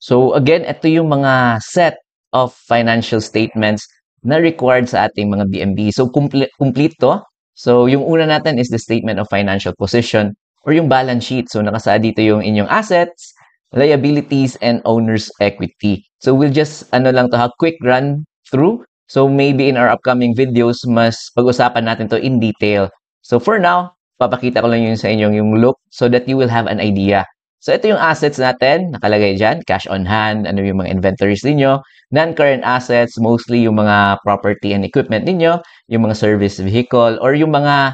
So again, ito yung mga set of financial statements na required sa ating mga BMB. So complete to. So yung una natin is the statement of financial position or yung balance sheet. So nakasaad dito yung inyong assets, liabilities, and owner's equity. So we'll just lang to ha, quick run through. So maybe in our upcoming videos, mas pag-usapan natin to in detail. So for now, papakita ko lang yun sa inyong yung look so that you will have an idea. So ito yung assets natin, nakalagay dyan, cash on hand, ano yung mga inventories ninyo, non-current assets, mostly yung mga property and equipment ninyo, yung mga service vehicle, or yung mga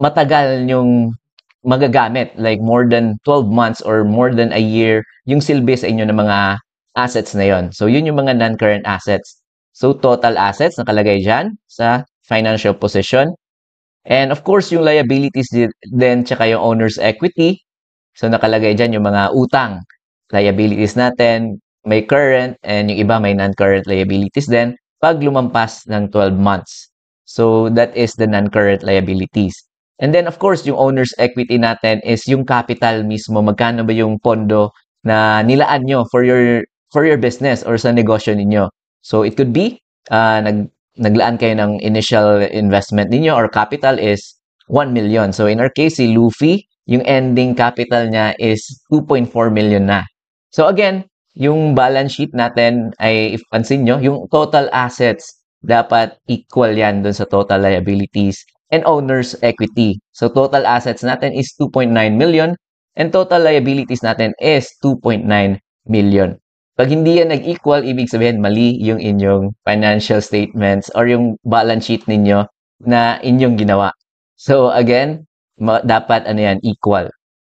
matagal yung magagamit, like more than 12 months or more than a year, yung silbi sa inyo ng mga assets na yon. So yun yung mga non-current assets. So total assets, nakalagay dyan sa financial position. And of course, yung liabilities din, tsaka yung owner's equity. So nakalagay dyan yung mga utang, liabilities natin, may current, and yung iba may non-current liabilities din pag lumampas ng 12 months. So that is the non-current liabilities. And then of course, yung owner's equity natin is yung capital mismo, magkano ba yung pondo na nilaan nyo for your business or sa negosyo ninyo. So it could be naglaan kayo ng initial investment ninyo or capital is 1 million. So in our case, si Luffy, yung ending capital niya is 2.4 million na. So again, yung balance sheet natin ay, if pansin nyo, yung total assets dapat equal yan dun sa total liabilities and owner's equity. So total assets natin is 2.9 million and total liabilities natin is 2.9 million. Pag hindi yan nag-equal, ibig sabihin mali yung inyong financial statements or yung balance sheet ninyo na inyong ginawa. So again, dapat equal.